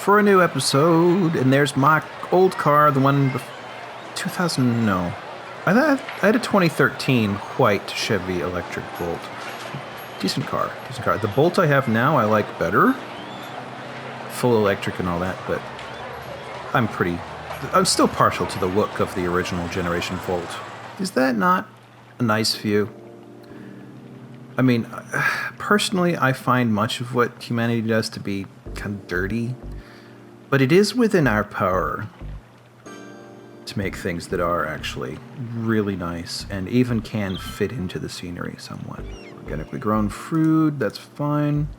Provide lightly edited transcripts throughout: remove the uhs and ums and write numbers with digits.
for a new episode, and there's my old car, the one 2000. No, I had a 2013 white Chevy electric Bolt. Decent car. The Bolt I have now I like better, full electric and all that, but I'm still partial to the look of the original generation Volt. Is that not a nice view? I mean, personally, I find much of what humanity does to be kind of dirty, but it is within our power to make things that are actually really nice and even can fit into the scenery somewhat. Organically grown fruit, that's fine.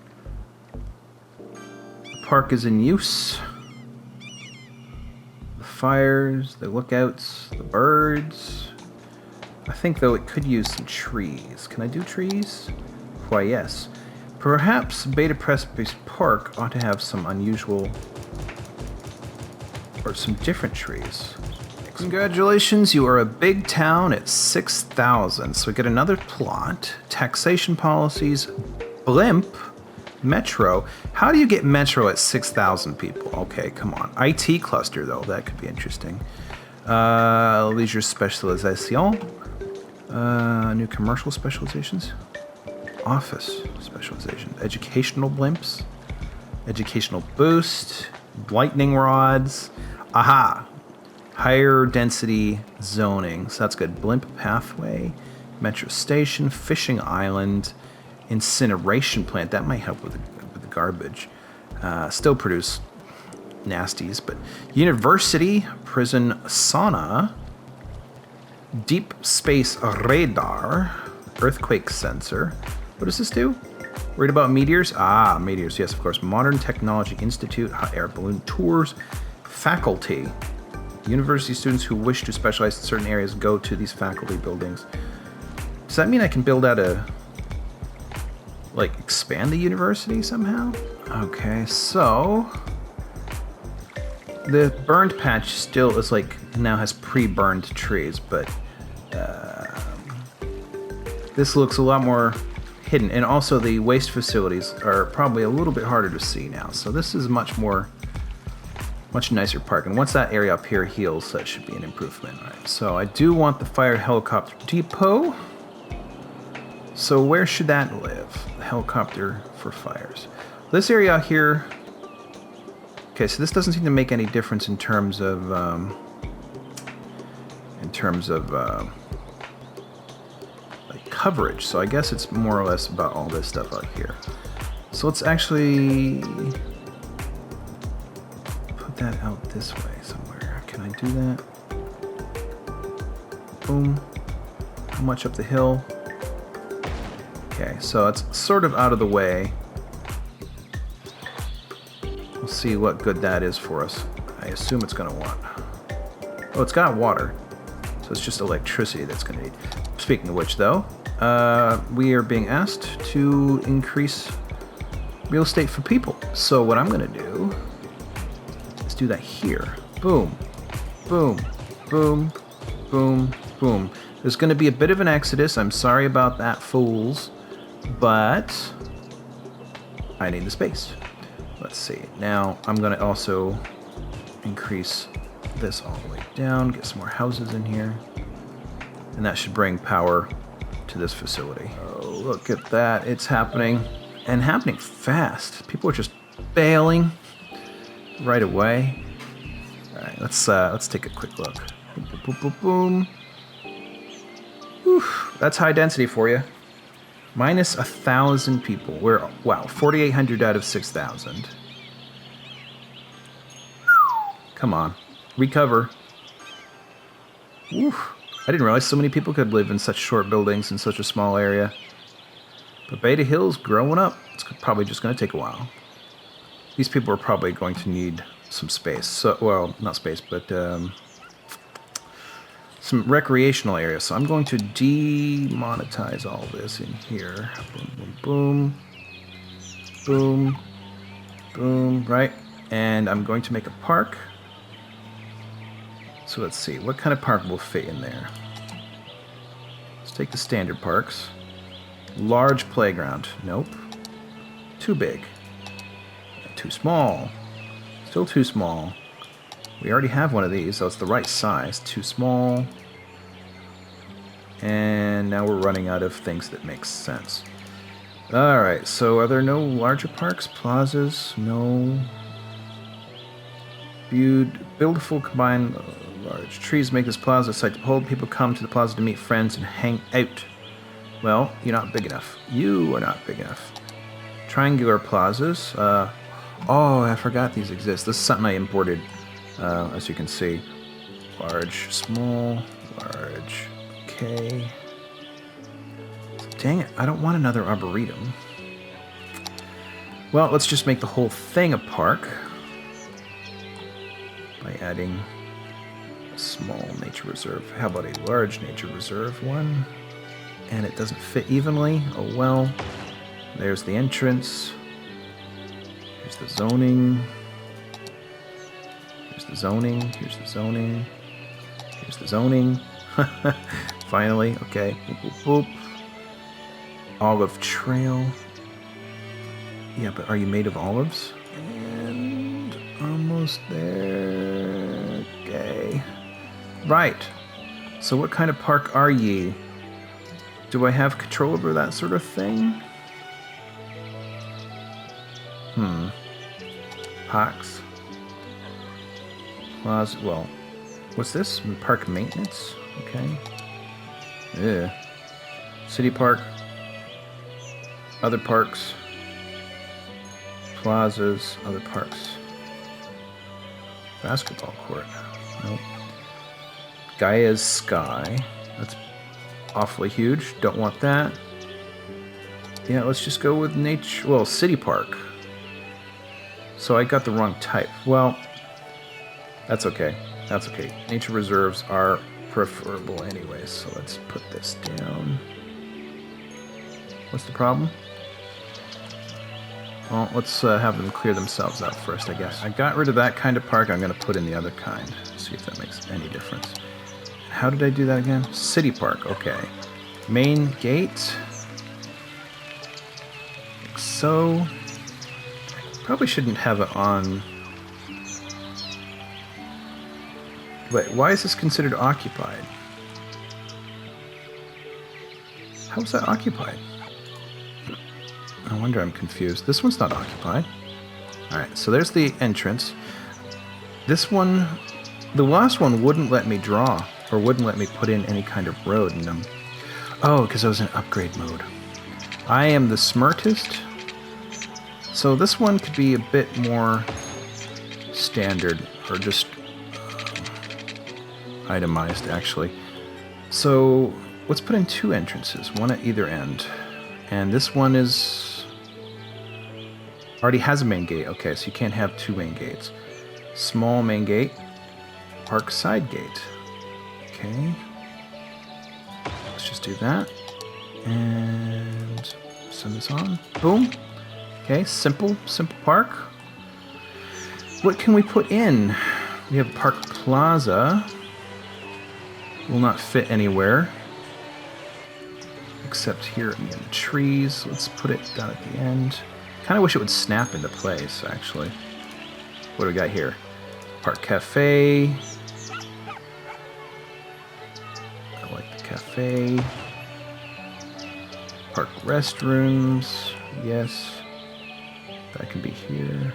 The park is in use. The fires, the lookouts, the birds. I think, though, it could use some trees. Can I do trees? Why, yes. Perhaps Beta Precipice Park ought to have some unusual or some different trees. Congratulations, you are a big town at 6,000. So we get another plot. Taxation policies, blimp, metro. How do you get metro at 6,000 people? Okay, come on. IT cluster, though, that could be interesting. Leisure specialization. New commercial specializations. Office specialization. Educational blimps. Educational boost. Lightning rods. Aha! Higher density zoning. So that's good. Blimp pathway. Metro station. Fishing island. Incineration plant. That might help with the garbage. Still produce nasties, but university. Prison sauna. Deep space radar. Earthquake sensor. What does this do? Worried about meteors? Ah, meteors. Yes, of course. Modern Technology Institute. Hot air balloon tours. Faculty. University students who wish to specialize in certain areas go to these faculty buildings. Does that mean I can build out expand the university somehow? Okay, so the burned patch still is now has pre-burned trees, but this looks a lot more hidden, and also the waste facilities are probably a little bit harder to see now. So this is much nicer park, and once that area up here heals, that should be an improvement. All right, so I do want the fire helicopter depot. So where should that live? The helicopter for fires. This area out here. Okay, so this doesn't seem to make any difference in terms of coverage. So I guess it's more or less about all this stuff out here. So let's actually put that out this way somewhere. Can I do that? Boom. How much up the hill? Okay, so it's sort of out of the way. We'll see what good that is for us. I assume it's going to want. Oh, it's got water. So it's just electricity that's going to need. Speaking of which, though, we are being asked to increase real estate for people. So what I'm going to do is do that here. Boom, boom, boom, boom, boom. There's going to be a bit of an exodus. I'm sorry about that, fools. But I need the space. Let's see. Now I'm going to also increase this all the way down, get some more houses in here. And that should bring power to this facility. Oh, look at that. It's happening. And happening fast. People are just bailing right away. All right, let's take a quick look. Boom, boom, boom, boom. Whew, that's high density for you. Minus 1,000 people. Wow, 4,800 out of 6,000. Come on, recover. Oof. I didn't realize so many people could live in such short buildings in such a small area. But Beta Hill's growing up. It's probably just going to take a while. These people are probably going to need some space. So, well, not space, but some recreational areas. So I'm going to demonetize all this in here. Boom, boom, boom, boom, boom, right? And I'm going to make a park. So let's see, what kind of park will fit in there? Let's take the standard parks. Large playground. Nope. Too big. Too small. Still too small. We already have one of these, so it's the right size. Too small. And now we're running out of things that make sense. Alright, so are there no larger parks? Plazas? No. Beautiful combined large trees make this plaza a site to hold. People come to the plaza to meet friends and hang out. Well, you're not big enough. You are not big enough. Triangular plazas. Oh, I forgot these exist. This is something I imported, as you can see. Large, small, large. Okay. Dang it, I don't want another arboretum. Well, let's just make the whole thing a park by adding a small nature reserve. How about a large nature reserve one? And it doesn't fit evenly. Oh well. There's the entrance. Here's the zoning. Here's the zoning. Here's the zoning. Here's the zoning. Finally, okay. Boop, boop, boop. Olive trail. Yeah, but are you made of olives? And almost there. Okay. Right. So what kind of park are ye? Do I have control over that sort of thing? Parks. Plaza. Well, what's this? Park maintenance? Okay. Yeah. City park. Other parks. Plazas. Other parks. Basketball court. Nope. Gaia's Sky. That's awfully huge. Don't want that. Yeah, let's just go with nature. Well, city park. So I got the wrong type. Well, that's okay. That's okay. Nature reserves are preferable anyways. So let's put this down. What's the problem? Well, let's have them clear themselves out first, I guess. I got rid of that kind of park. I'm going to put in the other kind. See if that makes any difference. How did I do that again? City park. Okay. Main gate. Like so. Probably shouldn't have it on. Wait, why is this considered occupied? How is that occupied? No wonder I'm confused. This one's not occupied. Alright, so there's the entrance. This one, the last one wouldn't let me draw, or wouldn't let me put in any kind of road in them. Oh, because I was in upgrade mode. I am the smartest. So this one could be a bit more standard, or just itemized, actually. So let's put in two entrances, one at either end. And this one is already has a main gate. Okay, so you can't have two main gates. Small main gate, park side gate. Okay. Let's just do that. And send this on. Boom. Okay, simple park. What can we put in? We have Park Plaza. Will not fit anywhere. Except here in the trees. Let's put it down at the end. Kind of wish it would snap into place, actually. What do we got here? Park Cafe. I like the cafe. Park restrooms. Yes. That can be here.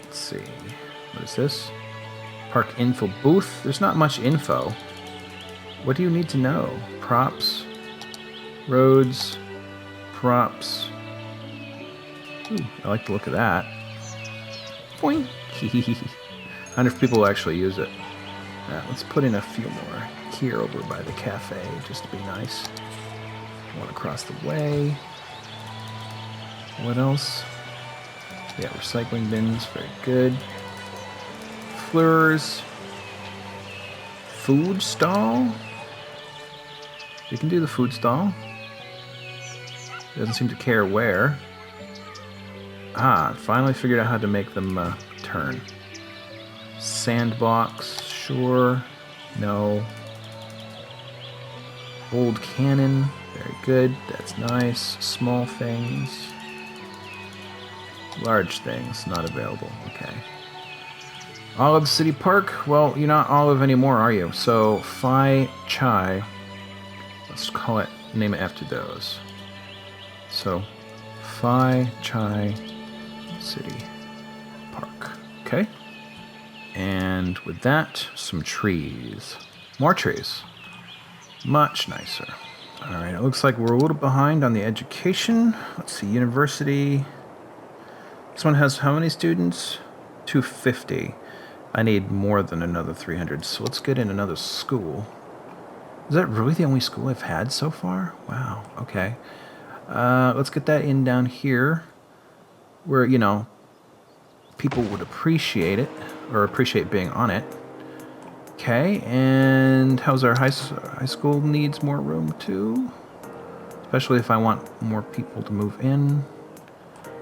Let's see. What is this? Park info booth. There's not much info. What do you need to know? Props. Roads. Props. Ooh, I like the look of that. Boing. I wonder if people will actually use it. Let's put in a few more here over by the cafe, just to be nice. One across the way. What else? Yeah, recycling bins, very good. Fleurs. Food stall? You can do the food stall. Doesn't seem to care where. Ah, finally figured out how to make them turn. Sandbox, sure. No. Old Canon, very good. That's nice. Small things. Large things, not available. Okay. Olive City Park? Well, you're not Olive anymore, are you? So, Phi Chai. Let's call it, name it after those. So, Phi Chai City Park. Okay. And with that, some trees. More trees. Much nicer. Alright, it looks like we're a little behind on the education. Let's see, university. This one has how many students? 250. I need more than another 300, so let's get in another school. Is that really the only school I've had so far? Wow, okay. Let's get that in down here, where, you know, people would appreciate it, or appreciate being on it. Okay, and how's our high school? Needs more room too? Especially if I want more people to move in.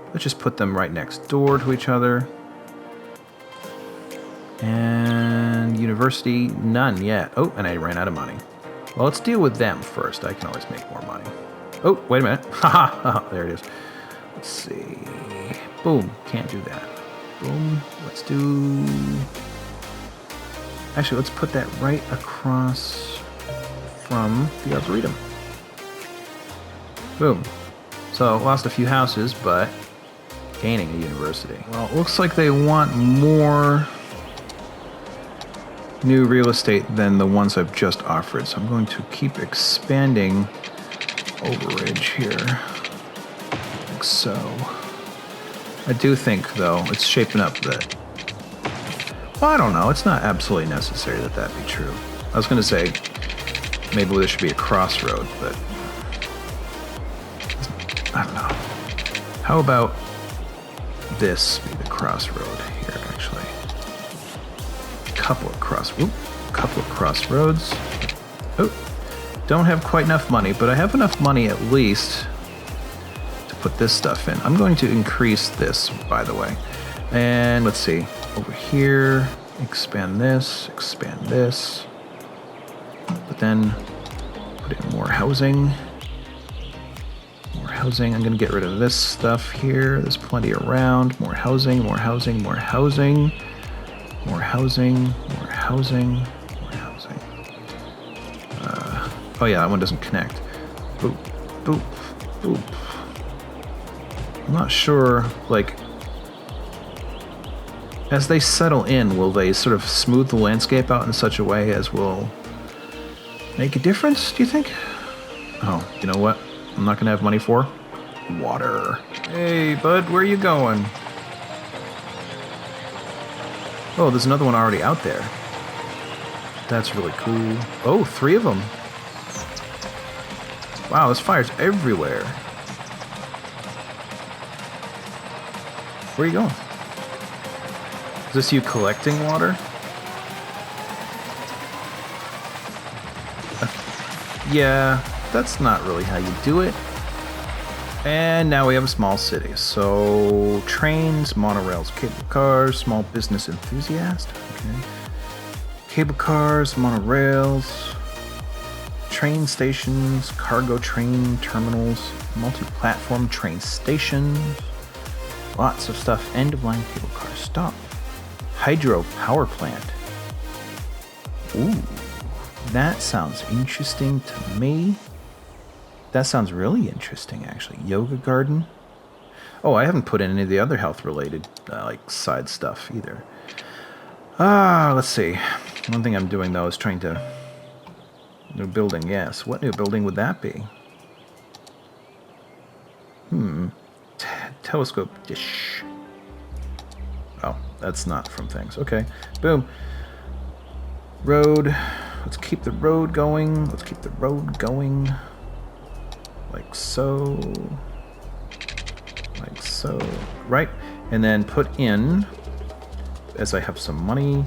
Let's just put them right next door to each other. And university, none yet. Oh, and I ran out of money. Well, let's deal with them first. I can always make more money. Oh, wait a minute. Haha, there it is. Let's see. Boom, can't do that. Boom, let's do... Actually, let's put that right across from the Arboretum. Boom. So, lost a few houses, but gaining a university. Well, it looks like they want more new real estate than the ones I've just offered. So I'm going to keep expanding overage here. Like so. I do think, though, it's shaping up that... Well, I don't know. It's not absolutely necessary that that be true. I was going to say maybe there should be a crossroad, but I don't know. How about this be the crossroad here, actually? Couple of crossroads. Oh, don't have quite enough money, but I have enough money at least to put this stuff in. I'm going to increase this, by the way. And let's see, over here, expand this, but then put in more housing. I'm going to get rid of this stuff here. There's plenty around. More housing. Oh yeah, that one doesn't connect. Boop, boop, boop. I'm not sure, like, as they settle in, will they sort of smooth the landscape out in such a way as will make a difference, do you think? Oh, you know what I'm not going to have money for? Water. Hey, bud, where are you going? Oh, there's another one already out there. That's really cool. Oh, 3 of them. Wow, there's fires everywhere. Where are you going? Is this you collecting water? Yeah, that's not really how you do it. And now we have a small city. So, trains, monorails, cable cars, small business enthusiast. Okay. Cable cars, monorails, train stations, cargo train terminals, multi-platform train stations. Lots of stuff. End-of-line cable car stop. Hydro power plant. Ooh, that sounds interesting to me. That sounds really interesting, actually. Yoga garden. Oh, I haven't put in any of the other health-related, like, side stuff either. Let's see. One thing I'm doing, though, is trying to... New building, yes. What new building would that be? Telescope dish. Oh, that's not from things. Okay. Boom. Road. Let's keep the road going. Like so. Right. And then put in, as I have some money,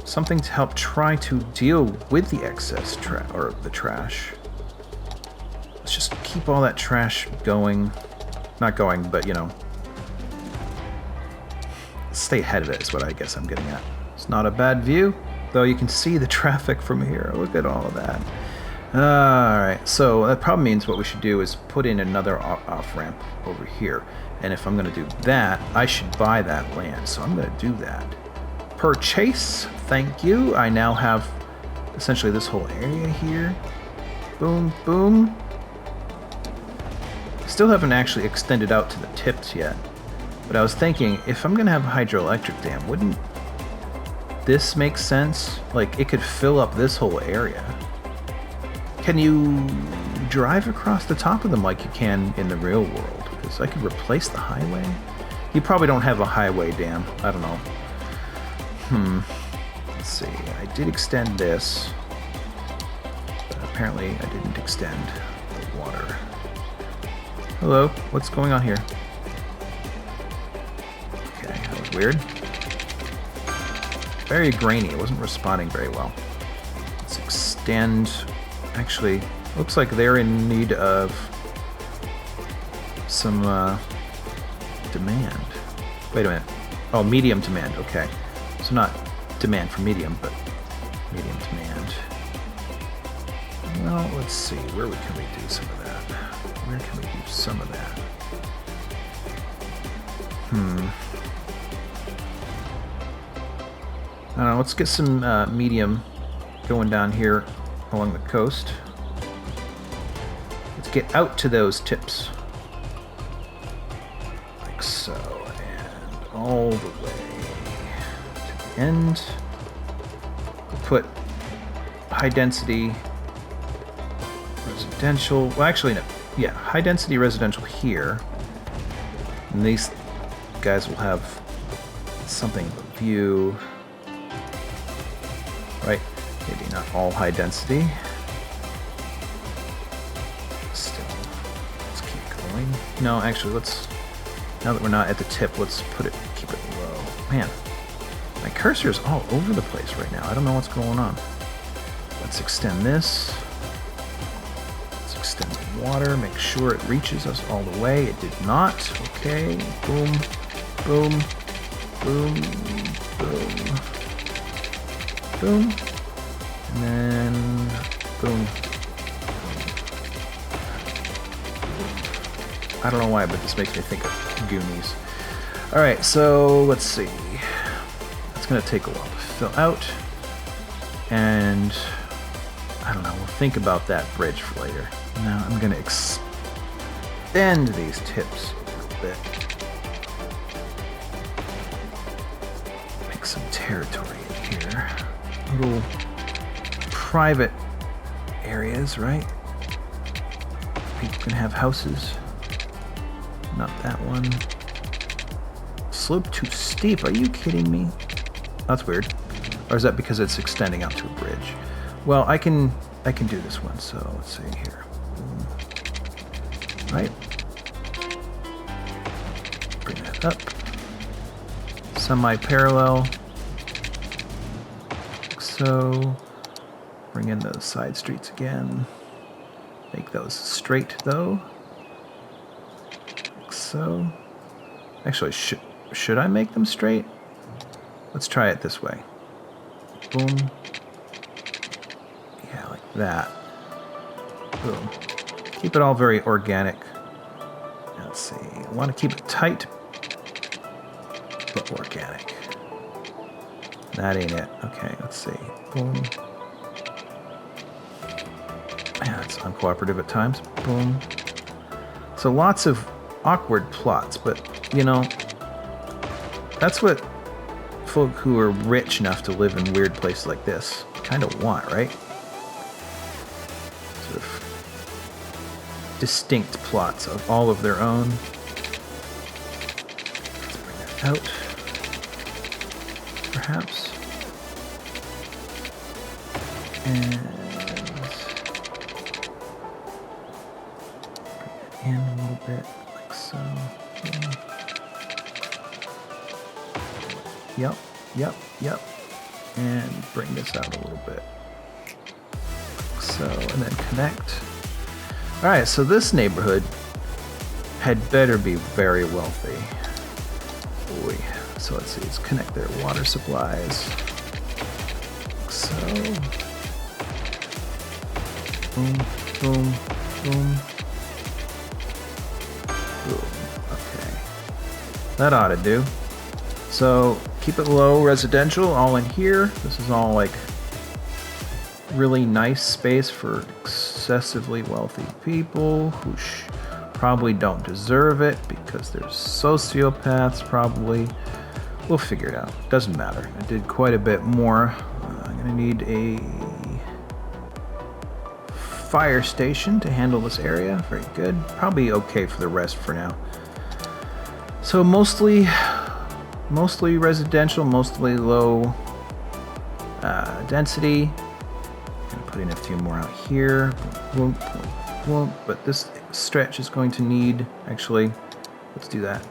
something to help try to deal with the excess trash. Let's just keep all that trash going. Not going, but, you know, stay ahead of it is what I guess I'm getting at. It's not a bad view, though you can see the traffic from here. Look at all of that. Alright, so that probably means what we should do is put in another off-ramp over here. And if I'm going to do that, I should buy that land. So I'm going to do that. Purchase. Thank you. I now have essentially this whole area here. Boom, boom. Still haven't actually extended out to the tips yet. But I was thinking, if I'm going to have a hydroelectric dam, wouldn't this make sense? Like, it could fill up this whole area. Can you drive across the top of them like you can in the real world? Because I could replace the highway. You probably don't have a highway dam. I don't know. Let's see. I did extend this. But apparently I didn't extend the water. Hello? What's going on here? Okay, that was weird. Very grainy. It wasn't responding very well. Let's extend... Actually, looks like they're in need of some demand. Wait a minute. Oh, medium demand. Okay. So not demand for medium, but medium demand. Well, let's see. Where can we do some of that? Where can we do some of that? I don't know. Let's get some medium going down here along the coast. Let's get out to those tips. Like so. And all the way to the end. We'll put high density residential. Well, actually, no. Yeah, high density residential here. And these guys will have something of a view. Right? Maybe not all high density. Still, let's keep going. No, actually, let's... Now that we're not at the tip, let's keep it low. Man, my cursor's all over the place right now. I don't know what's going on. Let's extend this. Let's extend the water. Make sure it reaches us all the way. It did not. Okay. Boom. Boom. Boom. Boom. Boom. And then, boom. I don't know why, but this makes me think of Goonies. Alright, so let's see. It's going to take a while to fill out. And, I don't know, we'll think about that bridge for later. Now I'm going to extend these tips a little bit. Make some territory in here. Little private areas, right? People can have houses. Not that one. Slope too steep. Are you kidding me? That's weird. Or is that because it's extending out to a bridge? Well, I can do this one. So let's see here. Right. Bring that up. Semi-parallel. So, bring in those side streets again. Make those straight, though. Like so. Actually, should I make them straight? Let's try it this way. Boom. Yeah, like that. Boom. Keep it all very organic. Let's see. I want to keep it tight, but organic. That ain't it. Okay, let's see. Boom. Yeah, it's uncooperative at times. Boom. So lots of awkward plots, but, you know, that's what folk who are rich enough to live in weird places like this kind of want, right? Sort of distinct plots of all of their own. Let's bring that out. Perhaps. And bring it in a little bit, like so. Yep, yep, yep. And bring this out a little bit. Like so, and then connect. Alright, so this neighborhood had better be very wealthy. Boy. So let's see, let's connect their water supplies. Like so. Boom, boom, boom. Boom. Okay. That ought to do. So keep it low, residential, all in here. This is all like really nice space for excessively wealthy people who probably don't deserve it because they're sociopaths probably. We'll figure it out. Doesn't matter. I did quite a bit more. I'm gonna need a fire station to handle this area. Very good. Probably okay for the rest for now. So mostly residential, mostly low density. Gonna put in a few more out here. But this stretch is going to need, actually, let's do that.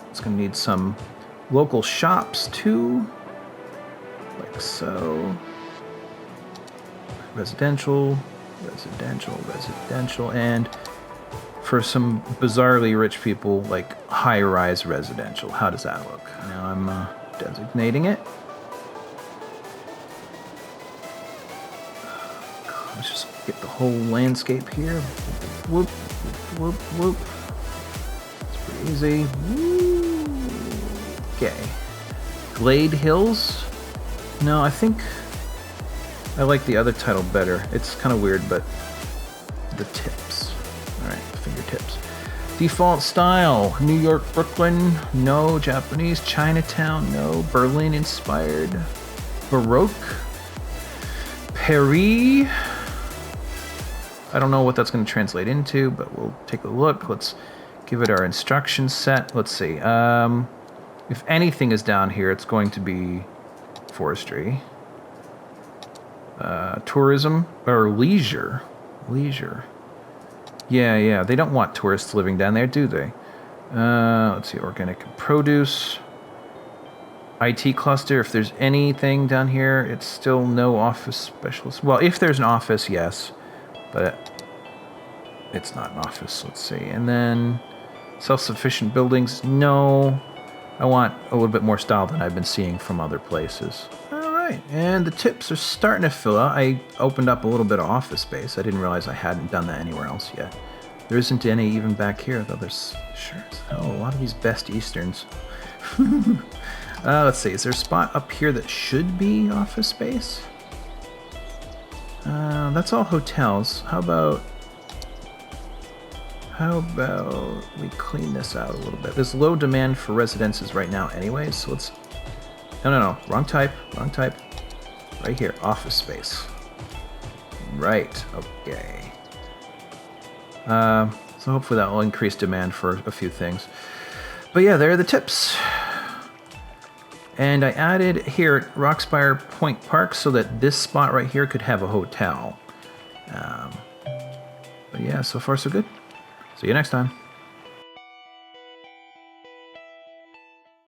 It's going to need some local shops too, like so. Residential, and for some bizarrely rich people, like high-rise residential. How does that look? Now I'm designating it. Let's just get the whole landscape here. Whoop, whoop, whoop. It's pretty easy. Woo. Okay. Glade Hills? No, I think I like the other title better. It's kind of weird, but the tips. Alright, fingertips. Default style. New York, Brooklyn. No. Japanese, Chinatown. No. Berlin inspired. Baroque. Paris. I don't know what that's going to translate into, but we'll take a look. Let's give it our instruction set. Let's see. If anything is down here, it's going to be forestry. Tourism or leisure. Leisure. Yeah. They don't want tourists living down there, do they? Let's see. Organic produce. IT cluster. If there's anything down here, it's still no office specialist. Well, if there's an office, yes. But it's not an office. Let's see. And then self-sufficient buildings. No. I want a little bit more style than I've been seeing from other places. All right. And the tips are starting to fill out. I opened up a little bit of office space. I didn't realize I hadn't done that anywhere else yet. There isn't any even back here, though. There's sure. Oh, a lot of these Best Easterns. Let's see. Is there a spot up here that should be office space? That's all hotels. How about we clean this out a little bit? There's low demand for residences right now anyways, so let's... No. Wrong type. Right here. Office space. Right. Okay. So hopefully that will increase demand for a few things. But yeah, there are the tips. And I added here at Roxspire Point Park so that this spot right here could have a hotel. But yeah, so far so good. See you next time.